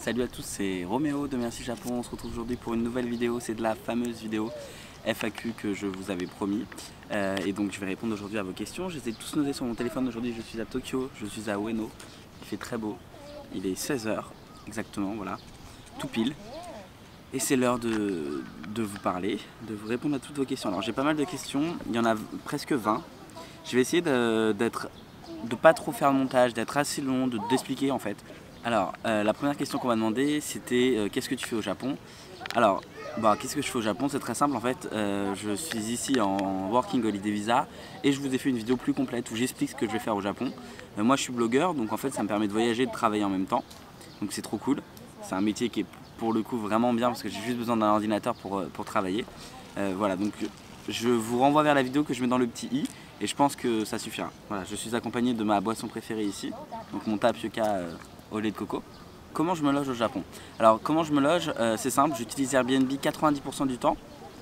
Salut à tous, c'est Roméo de Merci Japon. On se retrouve aujourd'hui pour une nouvelle vidéo. C'est de la fameuse vidéo FAQ que je vous avais promis. Et donc je vais répondre aujourd'hui à vos questions. Je les ai tous notés sur mon téléphone aujourd'hui. Je suis à Tokyo, je suis à Ueno. Il fait très beau. Il est 16 h exactement, voilà. Tout pile. Et c'est l'heure de vous parler, de vous répondre à toutes vos questions. Alors j'ai pas mal de questions, il y en a presque 20. Je vais essayer de pas trop faire le montage, d'être assez long, d'expliquer en fait. Alors, la première question qu'on m'a demandé, c'était qu'est-ce que tu fais au Japon? Alors, qu'est-ce que je fais au Japon? C'est très simple en fait. Je suis ici en Working Holiday Visa et je vous ai fait une vidéo plus complète où j'explique ce que je vais faire au Japon. Moi, je suis blogueur, donc en fait, ça me permet de voyager et de travailler en même temps. Donc, c'est trop cool. C'est un métier qui est pour le coup vraiment bien parce que j'ai juste besoin d'un ordinateur pour travailler. Voilà, donc je vous renvoie vers la vidéo que je mets dans le petit i et je pense que ça suffira. Voilà, je suis accompagné de ma boisson préférée ici, donc mon tapioca au lait de coco. Comment je me loge au Japon? Alors comment je me loge, c'est simple, j'utilise Airbnb 90% du temps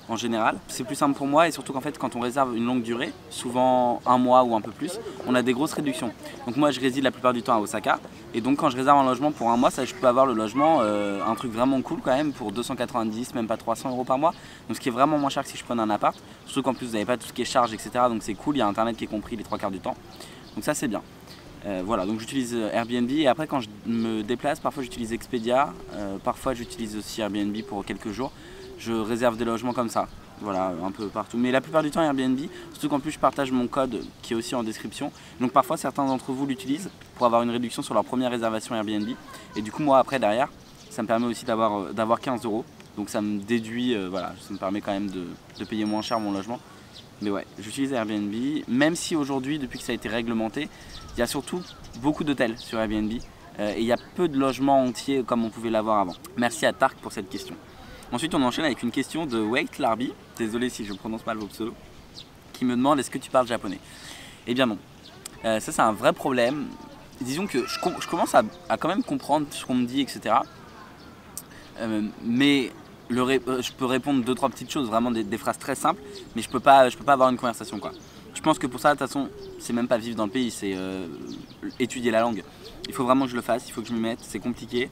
en général. C'est plus simple pour moi et surtout qu'en fait quand on réserve une longue durée, souvent un mois ou un peu plus, on a des grosses réductions. Donc moi je réside la plupart du temps à Osaka et donc quand je réserve un logement pour un mois, ça, je peux avoir le logement, un truc vraiment cool quand même pour 290, même pas 300 € par mois. Donc ce qui est vraiment moins cher que si je prenais un appart. Surtout qu'en plus vous n'avez pas tout ce qui est charge, etc. Donc c'est cool, il y a internet qui est compris les 3/4 du temps. Donc ça c'est bien. Voilà, donc j'utilise Airbnb et après quand je me déplace, parfois j'utilise Expedia, parfois j'utilise aussi Airbnb pour quelques jours. Je réserve des logements comme ça, voilà, un peu partout. Mais la plupart du temps Airbnb, surtout qu'en plus je partage mon code qui est aussi en description. Donc parfois certains d'entre vous l'utilisent pour avoir une réduction sur leur première réservation Airbnb. Et du coup moi après derrière, ça me permet aussi d'avoir 15 €. Donc ça me déduit, voilà, ça me permet quand même de payer moins cher mon logement. Mais ouais, j'utilise Airbnb, même si aujourd'hui, depuis que ça a été réglementé, il y a surtout beaucoup d'hôtels sur Airbnb et il y a peu de logements entiers comme on pouvait l'avoir avant. Merci à Tark pour cette question. Ensuite, on enchaîne avec une question de Wait Larby, désolé si je prononce mal vos pseudos, qui me demande est-ce que tu parles japonais? Eh bien non, ça c'est un vrai problème. Disons que je commence à quand même comprendre ce qu'on me dit, etc. Mais je peux répondre 2-3 petites choses, vraiment des phrases très simples, mais je peux pas avoir une conversation quoi. Je pense que pour ça, de toute façon, c'est même pas vivre dans le pays, c'est étudier la langue. Il faut vraiment que je le fasse, il faut que je m'y mette, c'est compliqué.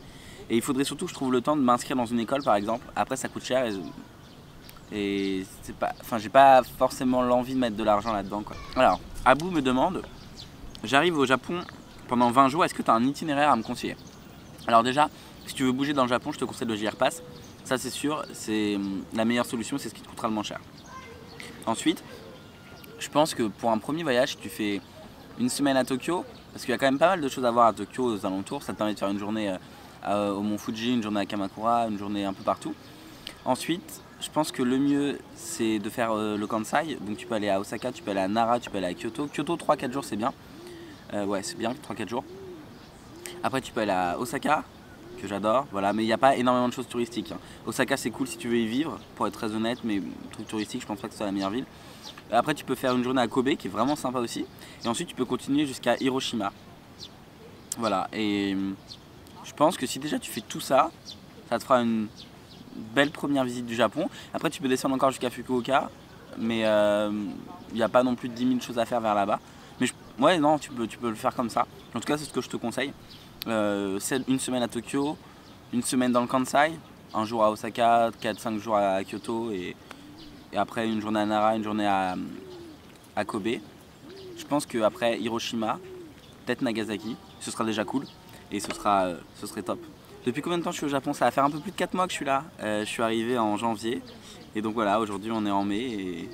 Et il faudrait surtout que je trouve le temps de m'inscrire dans une école par exemple. Après ça coûte cher et c'est pas, enfin j'ai pas forcément l'envie de mettre de l'argent là-dedans quoi. Alors, Abou me demande, j'arrive au Japon pendant 20 jours, est-ce que tu as un itinéraire à me conseiller? Alors déjà, si tu veux bouger dans le Japon, je te conseille le JR Pass. Ça c'est sûr, c'est la meilleure solution, c'est ce qui te coûtera le moins cher. Ensuite, je pense que pour un premier voyage, tu fais une semaine à Tokyo, parce qu'il y a quand même pas mal de choses à voir à Tokyo, aux alentours. Ça te permet de faire une journée au Mont Fuji, une journée à Kamakura, une journée un peu partout. Ensuite, je pense que le mieux, c'est de faire le Kansai. Donc tu peux aller à Osaka, tu peux aller à Nara, tu peux aller à Kyoto. Kyoto, 3-4 jours, c'est bien. Ouais, c'est bien, 3-4 jours. Après, tu peux aller à Osaka, que j'adore, voilà, mais il n'y a pas énormément de choses touristiques. Osaka c'est cool si tu veux y vivre, pour être très honnête, mais truc touristique, je pense pas que ce soit la meilleure ville. Après tu peux faire une journée à Kobe qui est vraiment sympa aussi, et ensuite tu peux continuer jusqu'à Hiroshima. Voilà, et je pense que si déjà tu fais tout ça, ça te fera une belle première visite du Japon. Après tu peux descendre encore jusqu'à Fukuoka, mais il n'y a pas non plus de 10 000 choses à faire vers là-bas. Mais ouais, non, tu peux le faire comme ça. En tout cas, c'est ce que je te conseille. Une semaine à Tokyo, une semaine dans le Kansai, un jour à Osaka, 4-5 jours à Kyoto et après une journée à Nara, une journée à Kobe. Je pense qu'après Hiroshima, peut-être Nagasaki, ce sera déjà cool et ce serait top. Depuis combien de temps je suis au Japon? Ça va faire un peu plus de 4 mois que je suis là. Je suis arrivé en janvier et donc voilà, aujourd'hui on est en mai et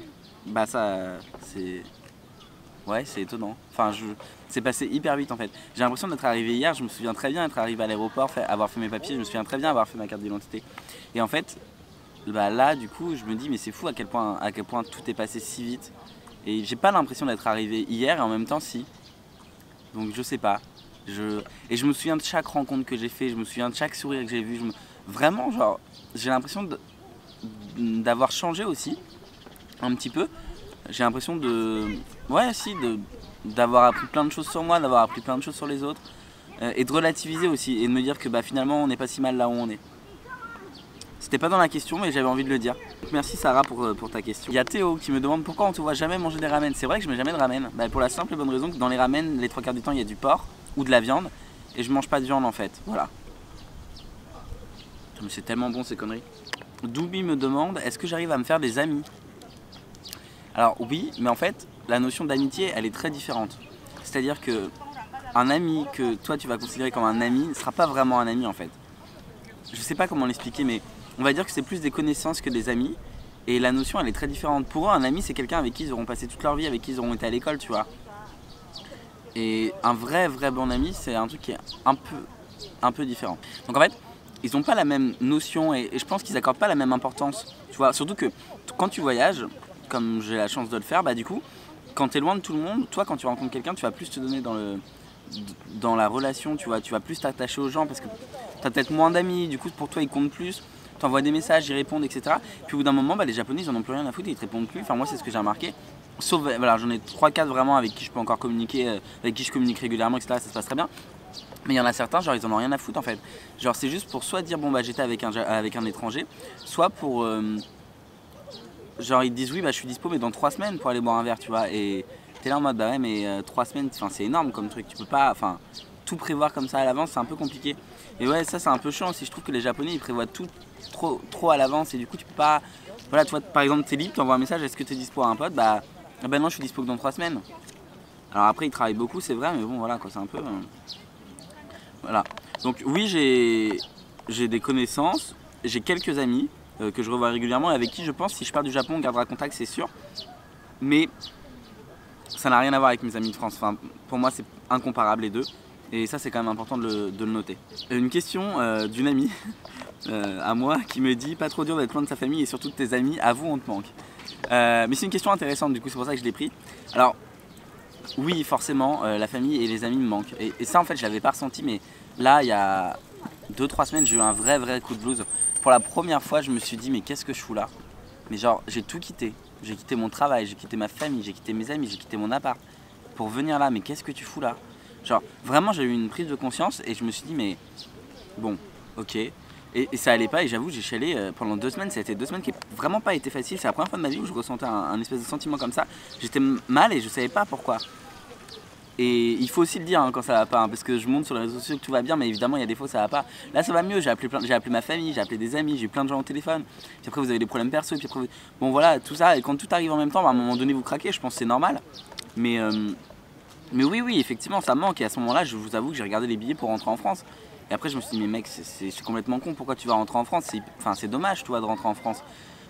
bah ça c'est... Ouais, c'est étonnant. Enfin, c'est passé hyper vite en fait. J'ai l'impression d'être arrivé hier, je me souviens très bien être arrivé à l'aéroport, avoir fait mes papiers, je me souviens très bien avoir fait ma carte d'identité. Et en fait, là du coup, je me dis mais c'est fou à quel point tout est passé si vite. Et j'ai pas l'impression d'être arrivé hier et en même temps si. Donc je sais pas. Et je me souviens de chaque rencontre que j'ai fait, je me souviens de chaque sourire que j'ai vu. Vraiment, genre, j'ai l'impression d'avoir changé aussi, un petit peu. J'ai l'impression d'avoir appris plein de choses sur moi, d'avoir appris plein de choses sur les autres et de relativiser aussi et de me dire que finalement on n'est pas si mal là où on est. C'était pas dans la question mais j'avais envie de le dire. Donc, merci Sarah pour ta question. Il y a Théo qui me demande pourquoi on te voit jamais manger des ramen. C'est vrai que je mets jamais de ramen, pour la simple et bonne raison que dans les ramen, les 3/4 du temps il y a du porc ou de la viande et je mange pas de viande en fait, voilà. Mais c'est tellement bon ces conneries. Doubi me demande, est-ce que j'arrive à me faire des amis? Alors oui, mais en fait, la notion d'amitié, elle est très différente. C'est-à-dire que un ami que toi tu vas considérer comme un ami ne sera pas vraiment un ami en fait. Je sais pas comment l'expliquer, mais on va dire que c'est plus des connaissances que des amis. Et la notion elle est très différente. Pour eux, un ami c'est quelqu'un avec qui ils auront passé toute leur vie, avec qui ils auront été à l'école, tu vois. Et un vrai bon ami, c'est un truc qui est un peu différent. Donc en fait, ils n'ont pas la même notion et je pense qu'ils n'accordent pas la même importance. Tu vois, surtout que quand tu voyages, comme j'ai la chance de le faire, bah du coup, quand tu es loin de tout le monde, toi quand tu rencontres quelqu'un, tu vas plus te donner dans la relation, tu vas plus t'attacher aux gens parce que tu as peut-être moins d'amis, du coup pour toi ils comptent plus, tu envoies des messages, ils répondent, etc. Puis au bout d'un moment, bah, les Japonais ils en ont plus rien à foutre, ils te répondent plus, enfin moi c'est ce que j'ai remarqué. Sauf, voilà, j'en ai 3-4 vraiment avec qui je peux encore communiquer, avec qui je communique régulièrement, etc. Ça se passe très bien. Mais il y en a certains, genre ils en ont rien à foutre en fait. Genre c'est juste pour soit dire bon bah j'étais avec un étranger, soit pour genre ils te disent oui bah je suis dispo mais dans 3 semaines pour aller boire un verre, tu vois. Et t'es là en mode bah ouais mais 3 semaines, c'est énorme comme truc, tu peux pas, enfin tout prévoir comme ça à l'avance, c'est un peu compliqué. Et ouais ça c'est un peu chiant aussi, je trouve que les Japonais ils prévoient tout trop à l'avance et du coup tu peux pas, voilà tu vois par exemple t'es libre, t'envoies un message, est-ce que t'es dispo à un pote, bah non je suis dispo que dans 3 semaines. Alors après ils travaillent beaucoup c'est vrai mais bon voilà quoi, c'est un peu... Voilà. Donc oui j'ai des connaissances, j'ai quelques amis que je revois régulièrement et avec qui je pense si je pars du Japon on gardera contact c'est sûr. Mais ça n'a rien à voir avec mes amis de France, enfin, pour moi c'est incomparable les deux. Et ça c'est quand même important de le noter. Une question d'une amie à moi qui me dit pas trop dur d'être loin de sa famille et surtout de tes amis, avoue on te manque. Mais c'est une question intéressante du coup c'est pour ça que je l'ai pris. Alors oui forcément la famille et les amis me manquent et ça en fait je l'avais pas ressenti mais là il y a 2-3 semaines j'ai eu un vrai coup de blues. Pour la première fois je me suis dit mais qu'est-ce que je fous là? Mais genre j'ai tout quitté, j'ai quitté mon travail, j'ai quitté ma famille, j'ai quitté mes amis, j'ai quitté mon appart pour venir là, mais qu'est-ce que tu fous là? Genre vraiment j'ai eu une prise de conscience et je me suis dit mais bon ok. Et ça allait pas et j'avoue j'ai chialé pendant 2 semaines, ça a été 2 semaines qui n'ont vraiment pas été faciles, c'est la première fois de ma vie où je ressentais un espèce de sentiment comme ça, j'étais mal et je savais pas pourquoi. Et il faut aussi le dire hein, quand ça va pas, hein, parce que je montre sur les réseaux sociaux que tout va bien mais évidemment il y a des fois ça va pas. Là ça va mieux, j'ai appelé ma famille, j'ai appelé des amis, j'ai eu plein de gens au téléphone, puis après vous avez des problèmes perso, puis après bon voilà tout ça et quand tout arrive en même temps, bah, à un moment donné vous craquez, je pense que c'est normal. Mais oui effectivement ça manque et à ce moment là je vous avoue que j'ai regardé les billets pour rentrer en France. Et après je me suis dit mais mec c'est complètement con, pourquoi tu vas rentrer en France? C'est dommage toi de rentrer en France.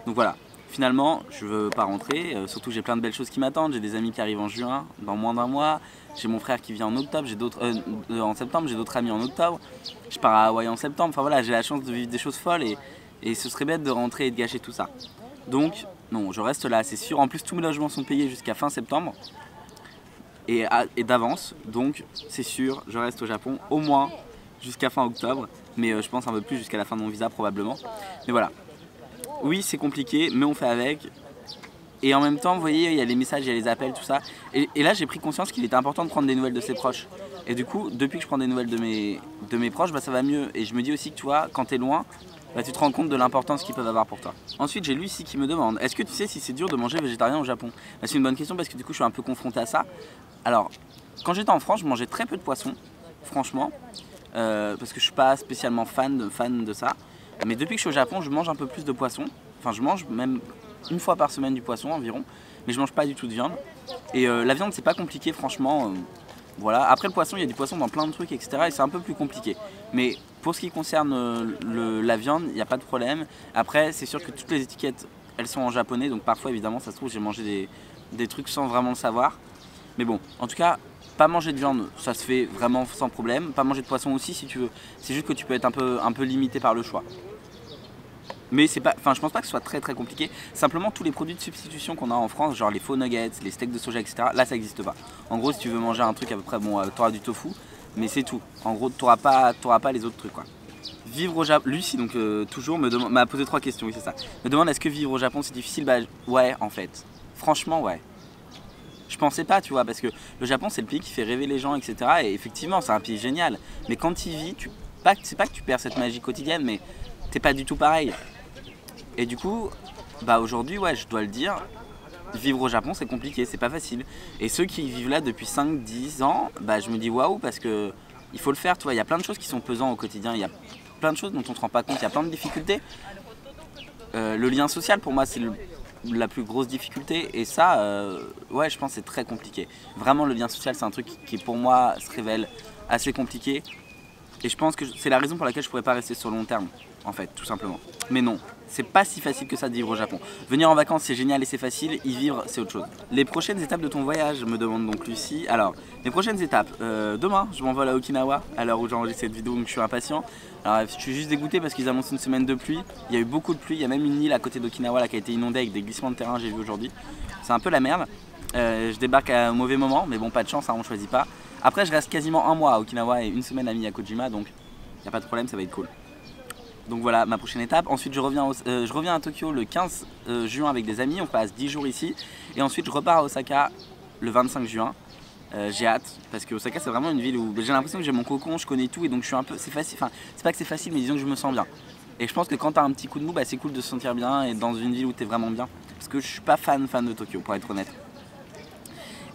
Donc voilà, finalement je veux pas rentrer, surtout j'ai plein de belles choses qui m'attendent, j'ai des amis qui arrivent en juin, dans moins d'un mois, j'ai mon frère qui vient en octobre, en septembre, j'ai d'autres amis en octobre, je pars à Hawaï en septembre, enfin voilà j'ai la chance de vivre des choses folles et ce serait bête de rentrer et de gâcher tout ça. Donc non je reste là c'est sûr, en plus tous mes logements sont payés jusqu'à fin septembre et d'avance, donc c'est sûr je reste au Japon au moins jusqu'à fin octobre, mais je pense un peu plus jusqu'à la fin de mon visa probablement. Mais voilà, oui c'est compliqué, mais on fait avec. Et en même temps, vous voyez, il y a les messages, il y a les appels, tout ça. Et là j'ai pris conscience qu'il était important de prendre des nouvelles de ses proches. Et du coup, depuis que je prends des nouvelles de mes proches, bah, ça va mieux. Et je me dis aussi que tu vois, quand t'es loin, bah, tu te rends compte de l'importance qu'ils peuvent avoir pour toi. Ensuite, j'ai Lucie qui me demande, est-ce que tu sais si c'est dur de manger végétarien au Japon? Bah, c'est une bonne question parce que du coup je suis un peu confronté à ça. Alors, quand j'étais en France, je mangeais très peu de poisson, franchement. Parce que je suis pas spécialement fan de ça. Mais depuis que je suis au Japon, je mange un peu plus de poisson. Enfin, je mange même une fois par semaine du poisson environ. Mais je mange pas du tout de viande. Et la viande, c'est pas compliqué, franchement. Voilà. Après le poisson, il y a du poisson dans plein de trucs, etc. Et c'est un peu plus compliqué. Mais pour ce qui concerne la viande, il n'y a pas de problème. Après, c'est sûr que toutes les étiquettes, elles sont en japonais. Donc parfois, évidemment, ça se trouve, j'ai mangé des trucs sans vraiment le savoir. Mais bon, en tout cas, pas manger de viande, ça se fait vraiment sans problème. Pas manger de poisson aussi si tu veux. C'est juste que tu peux être un peu limité par le choix. Mais c'est pas, enfin je pense pas que ce soit très compliqué. Simplement tous les produits de substitution qu'on a en France, genre les faux nuggets, les steaks de soja, etc. Là ça n'existe pas. En gros si tu veux manger un truc à peu près, bon t'auras du tofu, mais c'est tout. En gros t'auras pas les autres trucs quoi. Vivre au Japon, Lucie donc toujours m'a posé 3 questions, oui c'est ça. Me demande est-ce que vivre au Japon c'est difficile? Bah ouais en fait. Franchement ouais. Je pensais pas, tu vois, parce que le Japon c'est le pays qui fait rêver les gens, etc. Et effectivement c'est un pays génial. Mais quand tu y vis, c'est pas que tu perds cette magie quotidienne, mais t'es pas du tout pareil. Et du coup, bah aujourd'hui, ouais, je dois le dire, vivre au Japon c'est compliqué, c'est pas facile. Et ceux qui vivent là depuis 5-10 ans, bah je me dis waouh parce que il faut le faire, tu vois, il y a plein de choses qui sont pesantes au quotidien, il y a plein de choses dont on ne se rend pas compte, il y a plein de difficultés. Le lien social pour moi c'est la plus grosse difficulté et ça, ouais je pense que c'est très compliqué. Vraiment le lien social c'est un truc qui pour moi se révèle assez compliqué et je pense que c'est la raison pour laquelle je pourrais pas rester sur le long terme en fait, tout simplement. Mais non, c'est pas si facile que ça de vivre au Japon. Venir en vacances c'est génial et c'est facile, y vivre c'est autre chose. Les prochaines étapes de ton voyage, me demande donc Lucie. Alors, les prochaines étapes, demain je m'envole à Okinawa à l'heure où j'enregistre cette vidéo donc je suis impatient. Alors je suis juste dégoûté parce qu'ils annoncent une semaine de pluie, il y a eu beaucoup de pluie, il y a même une île à côté d'Okinawa là qui a été inondée avec des glissements de terrain j'ai vu aujourd'hui. C'est un peu la merde, je débarque à un mauvais moment mais bon pas de chance, hein, on choisit pas. Après je reste quasiment un mois à Okinawa et une semaine à Miyakojima donc il n'y a pas de problème, ça va être cool. Donc voilà ma prochaine étape. Ensuite je reviens à Tokyo le 15 juin avec des amis, on passe 10 jours ici. Et ensuite je repars à Osaka le 25 juin. J'ai hâte parce que Osaka c'est vraiment une ville où j'ai l'impression que j'ai mon cocon, je connais tout et donc je suis un peu, c'est facile, enfin c'est pas que c'est facile mais disons que je me sens bien. Et je pense que quand t'as un petit coup de mou, bah, c'est cool de se sentir bien et dans une ville où t'es vraiment bien. Parce que je suis pas fan de Tokyo pour être honnête.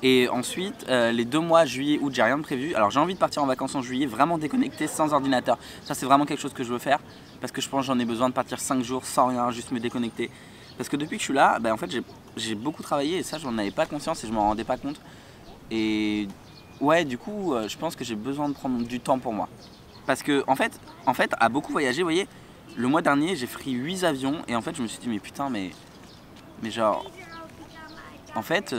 Et ensuite, les 2 mois, juillet, août, j'ai rien de prévu. Alors j'ai envie de partir en vacances en juillet, vraiment déconnecté, sans ordinateur. Ça c'est vraiment quelque chose que je veux faire. Parce que je pense que j'en ai besoin de partir 5 jours sans rien, juste me déconnecter. Parce que depuis que je suis là, bah, en fait j'ai beaucoup travaillé et ça j'en avais pas conscience et je m'en rendais pas compte. Et ouais, du coup, je pense que j'ai besoin de prendre du temps pour moi. Parce que en fait à beaucoup voyager, vous voyez, le mois dernier j'ai pris 8 avions et en fait je me suis dit mais putain mais genre, en fait...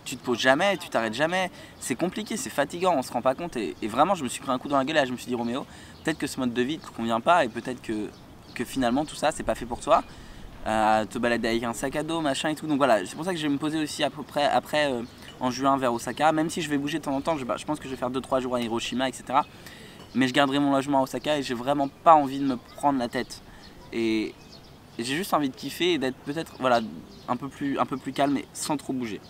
tu te poses jamais, tu t'arrêtes jamais, c'est compliqué, c'est fatigant, on se rend pas compte et vraiment je me suis pris un coup dans la gueule et je me suis dit Roméo, peut-être que ce mode de vie te convient pas et peut-être que finalement tout ça c'est pas fait pour toi, te balader avec un sac à dos, machin et tout, donc voilà, c'est pour ça que je vais me poser aussi à peu près après en juin vers Osaka, même si je vais bouger de temps en temps, je pense que je vais faire 2-3 jours à Hiroshima etc. Mais je garderai mon logement à Osaka et j'ai vraiment pas envie de me prendre la tête et j'ai juste envie de kiffer et d'être peut-être voilà, un peu plus calme et sans trop bouger.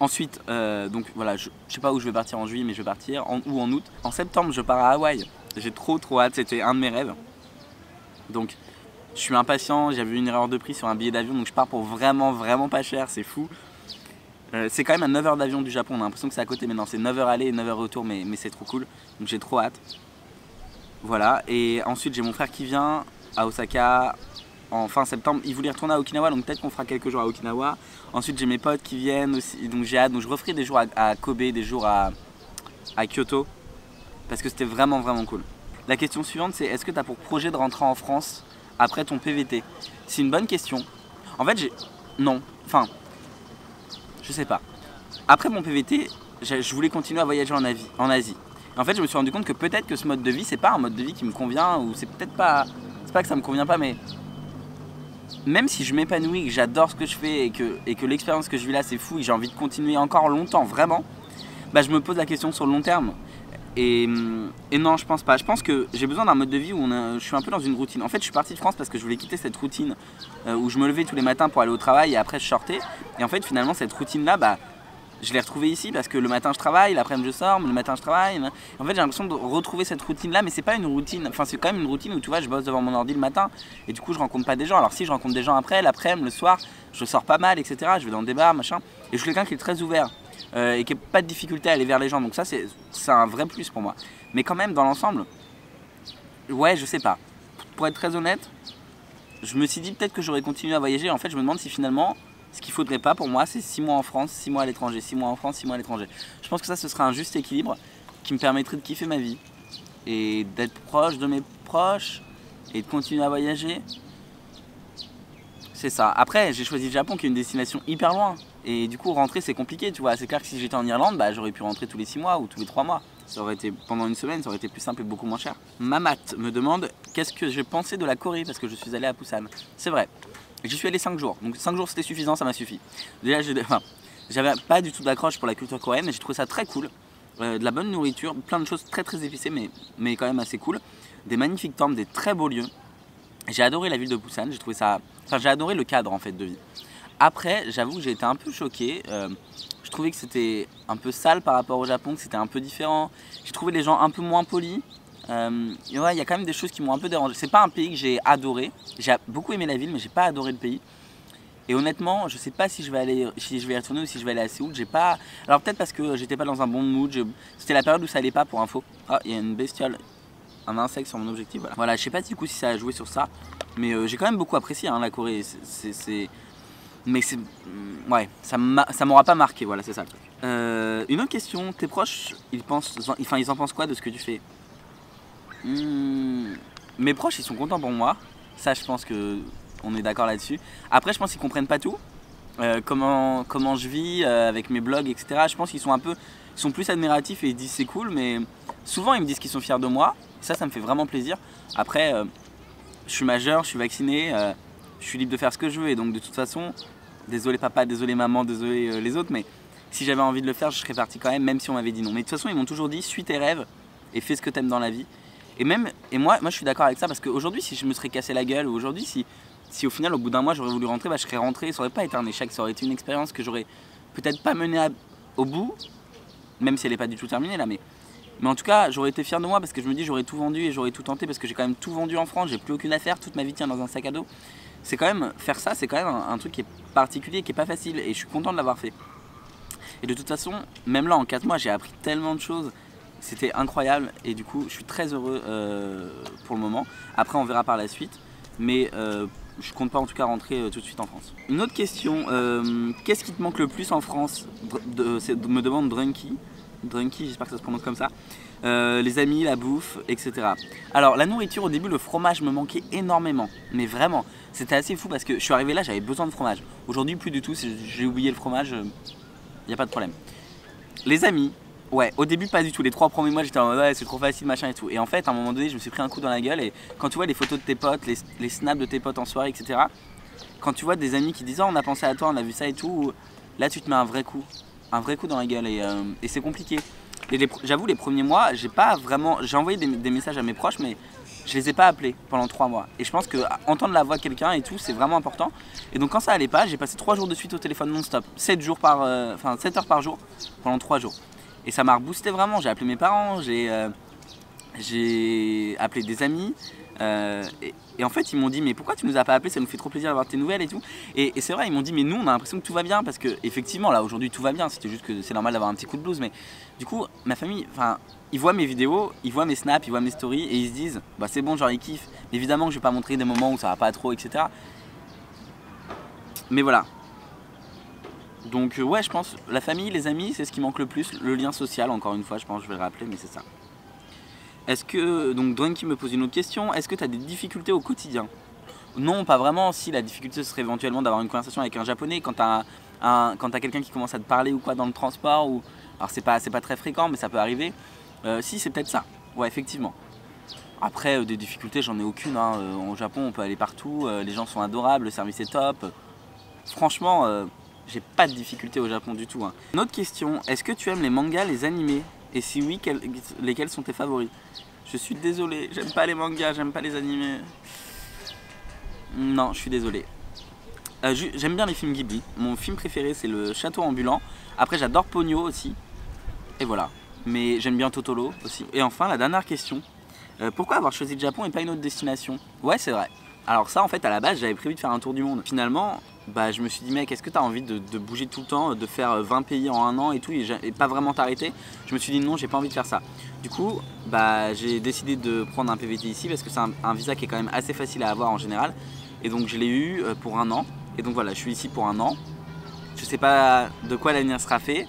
Ensuite, donc voilà, je sais pas où je vais partir en juillet, mais je vais partir, ou en août. En septembre, je pars à Hawaï. J'ai trop hâte, c'était un de mes rêves. Donc, je suis impatient, j'avais eu une erreur de prix sur un billet d'avion, donc je pars pour vraiment pas cher, c'est fou. C'est quand même à 9 heures d'avion du Japon, on a l'impression que c'est à côté, mais non, c'est 9 heures aller et 9 heures retour, mais c'est trop cool. Donc j'ai trop hâte. Voilà, et ensuite j'ai mon frère qui vient à Osaka en fin septembre, il voulait retourner à Okinawa, donc peut-être qu'on fera quelques jours à Okinawa. Ensuite j'ai mes potes qui viennent aussi, donc j'ai hâte, donc je referai des jours à Kobe, des jours à Kyoto, parce que c'était vraiment cool. La question suivante c'est, est-ce que tu as pour projet de rentrer en France après ton PVT? C'est une bonne question. En fait non, enfin, je sais pas. Après mon PVT, je voulais continuer à voyager en Asie. Et en fait je me suis rendu compte que peut-être que ce mode de vie c'est pas un mode de vie qui me convient, ou c'est peut-être pas, c'est pas que ça me convient pas, mais même si je m'épanouis, que j'adore ce que je fais et que l'expérience que je vis là c'est fou et j'ai envie de continuer encore longtemps vraiment, bah je me pose la question sur le long terme. Et non, je pense pas. Je pense que j'ai besoin d'un mode de vie où je suis un peu dans une routine. En fait je suis parti de France parce que je voulais quitter cette routine où je me levais tous les matins pour aller au travail et après je sortais. Et en fait finalement cette routine là, bah je l'ai retrouvée ici parce que le matin je travaille, l'après-midi je sors, le matin je travaille. En fait j'ai l'impression de retrouver cette routine là, mais c'est pas une routine, enfin c'est quand même une routine où tu vois je bosse devant mon ordi le matin et du coup je rencontre pas des gens. Alors si je rencontre des gens après, l'après-midi, le soir, je sors pas mal etc. Je vais dans des bars machin et je suis quelqu'un qui est très ouvert et qui n'a pas de difficulté à aller vers les gens, donc ça c'est un vrai plus pour moi. Mais quand même dans l'ensemble, ouais je sais pas. Pour être très honnête, je me suis dit peut-être que j'aurais continué à voyager. En fait je me demande si finalement ce qu'il faudrait pas pour moi, c'est 6 mois en France, 6 mois à l'étranger, 6 mois en France, 6 mois à l'étranger. Je pense que ça, ce serait un juste équilibre qui me permettrait de kiffer ma vie et d'être proche de mes proches et de continuer à voyager. C'est ça. Après, j'ai choisi le Japon qui est une destination hyper loin et du coup, rentrer c'est compliqué, tu vois. C'est clair que si j'étais en Irlande, bah, j'aurais pu rentrer tous les 6 mois ou tous les 3 mois. Ça aurait été pendant une semaine, ça aurait été plus simple et beaucoup moins cher. Mamat me demande qu'est-ce que j'ai pensé de la Corée parce que je suis allé à Busan. C'est vrai. J'y suis allé 5 jours, donc 5 jours c'était suffisant, ça m'a suffi. Déjà, j'avais pas du tout d'accroche pour la culture coréenne, mais j'ai trouvé ça très cool. De la bonne nourriture, plein de choses très épicées, mais quand même assez cool. Des magnifiques temples, des très beaux lieux. J'ai adoré la ville de Busan, j'ai trouvé ça... Enfin, j'ai adoré le cadre en fait de vie. Après, j'avoue que j'ai été un peu choqué. Je trouvais que c'était un peu sale par rapport au Japon, que c'était un peu différent. J'ai trouvé les gens un peu moins polis. Ouais, il y a quand même des choses qui m'ont un peu dérangé. C'est pas un pays que j'ai adoré. J'ai beaucoup aimé la ville, mais j'ai pas adoré le pays. Et honnêtement, je sais pas si je vais y retourner ou si je vais aller à Séoul. J'ai pas. Alors peut-être parce que j'étais pas dans un bon mood. C'était la période où ça allait pas pour info. Ah, il y a une bestiole un insecte sur mon objectif. Voilà, je sais pas du coup si ça a joué sur ça, mais j'ai quand même beaucoup apprécié hein, la Corée. Mais c'est. Ouais, ça m'aura pas marqué, voilà, c'est ça le truc. Une autre question, tes proches, ils en pensent quoi de ce que tu fais? Mes proches, ils sont contents pour moi. Ça, je pense que on est d'accord là-dessus. Après, je pense qu'ils comprennent pas tout. Comment je vis avec mes blogs, etc. Je pense qu'ils sont plus admiratifs et ils disent c'est cool, mais souvent ils me disent qu'ils sont fiers de moi. Ça me fait vraiment plaisir. Après, je suis majeur, je suis vacciné, je suis libre de faire ce que je veux et donc de toute façon, désolé papa, désolé maman, désolé les autres, mais si j'avais envie de le faire, je serais parti quand même si on m'avait dit non. Mais de toute façon, ils m'ont toujours dit suis tes rêves et fais ce que t'aimes dans la vie. Et moi je suis d'accord avec ça parce qu'aujourd'hui, si je me serais cassé la gueule ou aujourd'hui, si au final, au bout d'un mois, j'aurais voulu rentrer, je serais rentré. Ça aurait pas été un échec, ça aurait été une expérience que j'aurais peut-être pas menée au bout, même si elle n'est pas du tout terminée là. Mais en tout cas, j'aurais été fier de moi parce que je me dis j'aurais tout vendu et j'aurais tout tenté parce que j'ai quand même tout vendu en France, j'ai plus aucune affaire, toute ma vie tient dans un sac à dos. C'est quand même, faire ça, c'est quand même un truc qui est particulier, qui est pas facile et je suis content de l'avoir fait. Et de toute façon, même là en 4 mois, j'ai appris tellement de choses. C'était incroyable et du coup, je suis très heureux pour le moment. Après, on verra par la suite. Mais je compte pas en tout cas rentrer tout de suite en France. Une autre question, qu'est-ce qui te manque le plus en France? Me demande Drunky. Drunky, j'espère que ça se prononce comme ça. Les amis, la bouffe, etc. Alors la nourriture, au début le fromage me manquait énormément. Mais vraiment, c'était assez fou parce que je suis arrivé là, j'avais besoin de fromage. Aujourd'hui plus du tout, si j'ai oublié le fromage, il n'y a pas de problème. Les amis, ouais, au début pas du tout, les 3 premiers mois j'étais en mode ouais c'est trop facile machin et tout. Et en fait à un moment donné je me suis pris un coup dans la gueule et quand tu vois les photos de tes potes, les snaps de tes potes en soirée etc. Quand tu vois des amis qui disent oh on a pensé à toi, on a vu ça et tout, là tu te mets un vrai coup dans la gueule et c'est compliqué. Et j'avoue les premiers mois j'ai envoyé des messages à mes proches mais je les ai pas appelés pendant 3 mois. Et je pense que entendre la voix de quelqu'un et tout c'est vraiment important. Et donc quand ça allait pas, j'ai passé 3 jours de suite au téléphone non-stop, 7 heures par jour pendant 3 jours. Et ça m'a reboosté vraiment, j'ai appelé mes parents, j'ai appelé des amis et en fait ils m'ont dit mais pourquoi tu nous as pas appelé, ça nous fait trop plaisir d'avoir tes nouvelles et tout. Et c'est vrai, ils m'ont dit mais nous on a l'impression que tout va bien parce que effectivement là aujourd'hui tout va bien, c'était juste que c'est normal d'avoir un petit coup de blues. Mais du coup ma famille, ils voient mes vidéos, ils voient mes snaps, ils voient mes stories et ils se disent bah c'est bon genre ils kiffent. Mais évidemment que je vais pas montrer des moments où ça va pas trop etc. Mais voilà. Donc ouais je pense la famille, les amis c'est ce qui manque le plus, le lien social encore une fois je pense que je vais le rappeler mais c'est ça. Est-ce que, donc Drunky me pose une autre question, est-ce que tu as des difficultés au quotidien? Non pas vraiment, si la difficulté serait éventuellement d'avoir une conversation avec un japonais quand t'as quelqu'un qui commence à te parler ou quoi dans le transport ou... Alors c'est pas très fréquent mais ça peut arriver. Si c'est peut-être ça, ouais effectivement. Après des difficultés j'en ai aucune hein. Au Japon on peut aller partout, les gens sont adorables, le service est top. Franchement j'ai pas de difficulté au Japon du tout hein. Une autre question, est-ce que tu aimes les mangas, les animés? Et si oui, lesquels sont tes favoris? Je suis désolé, j'aime pas les mangas, j'aime pas les animés. Non, je suis désolé. J'aime bien les films Ghibli. Mon film préféré c'est le Château ambulant. Après j'adore Ponyo aussi. Et voilà. Mais j'aime bien Totoro aussi. Et enfin la dernière question. Pourquoi avoir choisi le Japon et pas une autre destination? Ouais c'est vrai. Alors ça en fait à la base j'avais prévu de faire un tour du monde. Finalement bah, je me suis dit mec est-ce que tu as envie de bouger tout le temps, de faire 20 pays en un an et tout et pas vraiment t'arrêter? Je me suis dit non j'ai pas envie de faire ça. Du coup bah, j'ai décidé de prendre un PVT ici parce que c'est un visa qui est quand même assez facile à avoir en général. Et donc je l'ai eu pour 1 an. Et donc voilà je suis ici pour 1 an. Je sais pas de quoi l'avenir sera fait.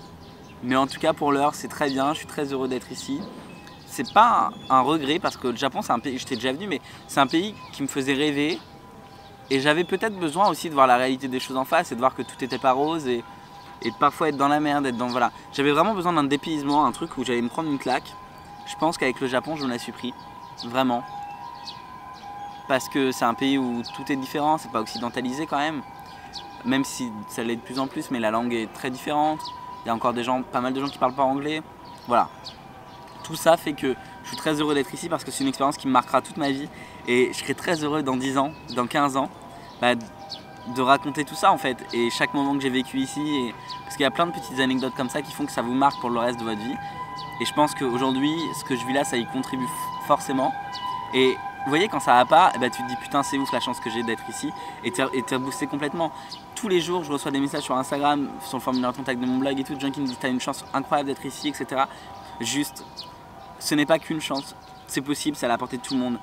Mais en tout cas pour l'heure c'est très bien, je suis très heureux d'être ici. C'est pas un regret parce que le Japon c'est un pays, j'étais déjà venu mais c'est un pays qui me faisait rêver. Et j'avais peut-être besoin aussi de voir la réalité des choses en face et de voir que tout était pas rose et de parfois être dans la merde, être dans... Voilà. J'avais vraiment besoin d'un dépaysement, un truc où j'allais me prendre une claque. Je pense qu'avec le Japon je me la suis pris, vraiment. Parce que c'est un pays où tout est différent, c'est pas occidentalisé quand même si ça l'est de plus en plus, mais la langue est très différente. Il y a encore pas mal de gens qui parlent pas anglais. Voilà. Tout ça fait que je suis très heureux d'être ici parce que c'est une expérience qui me marquera toute ma vie et je serai très heureux dans 10 ans, dans 15 ans, de raconter tout ça en fait et chaque moment que j'ai vécu ici parce qu'il y a plein de petites anecdotes comme ça qui font que ça vous marque pour le reste de votre vie et je pense qu'aujourd'hui ce que je vis là ça y contribue forcément et vous voyez quand ça va pas tu te dis putain c'est ouf la chance que j'ai d'être ici et t'es boosté complètement. Tous les jours je reçois des messages sur Instagram, sur le formulaire de contact de mon blog et tout, de gens qui me disent t'as une chance incroyable d'être ici etc. Juste ce n'est pas qu'une chance, c'est possible, c'est à la portée de tout le monde.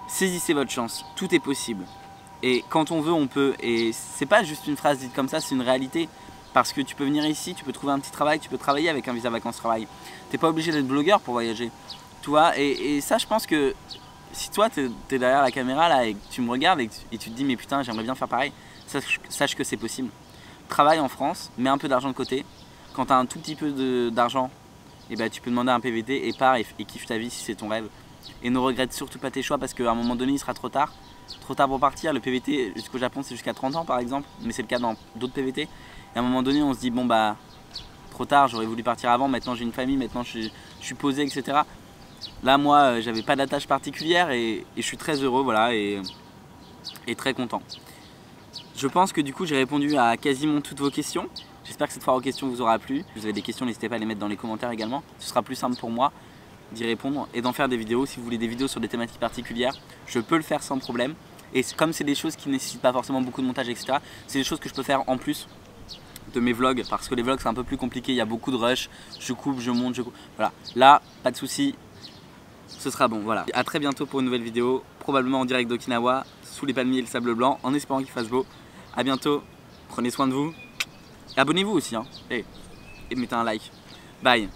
Saisissez votre chance, tout est possible. Et quand on veut, on peut. Et c'est pas juste une phrase dite comme ça, c'est une réalité. Parce que tu peux venir ici, tu peux trouver un petit travail, tu peux travailler avec un visa vacances-travail. T'es pas obligé d'être blogueur pour voyager. Tu vois, et ça, je pense que si toi, t'es derrière la caméra là et que tu me regardes et tu te dis, mais putain, j'aimerais bien faire pareil, sache que c'est possible. Travaille en France, mets un peu d'argent de côté. Quand tu as un tout petit peu d'argent, eh ben, tu peux demander un PVT et pars et kiffe ta vie si c'est ton rêve. Et ne regrette surtout pas tes choix parce qu'à un moment donné, il sera trop tard. Trop tard pour partir. Le PVT jusqu'au Japon, c'est jusqu'à 30 ans par exemple, mais c'est le cas dans d'autres PVT. Et à un moment donné, on se dit, bon bah, trop tard, j'aurais voulu partir avant, maintenant j'ai une famille, maintenant je suis posé, etc. Là, moi, j'avais pas d'attache particulière et je suis très heureux, voilà, et très content. Je pense que du coup, j'ai répondu à quasiment toutes vos questions. J'espère que cette foire aux questions vous aura plu. Si vous avez des questions, n'hésitez pas à les mettre dans les commentaires également. Ce sera plus simple pour moi d'y répondre et d'en faire des vidéos. Si vous voulez des vidéos sur des thématiques particulières, je peux le faire sans problème. Et comme c'est des choses qui ne nécessitent pas forcément beaucoup de montage, etc., c'est des choses que je peux faire en plus de mes vlogs, parce que les vlogs c'est un peu plus compliqué, il y a beaucoup de rush, je coupe, je monte, je coupe. Voilà, là, pas de souci, ce sera bon, voilà. A très bientôt pour une nouvelle vidéo, probablement en direct d'Okinawa, sous les palmiers et le sable blanc, en espérant qu'il fasse beau. A bientôt, prenez soin de vous, et abonnez-vous aussi, hein. Et mettez un like. Bye.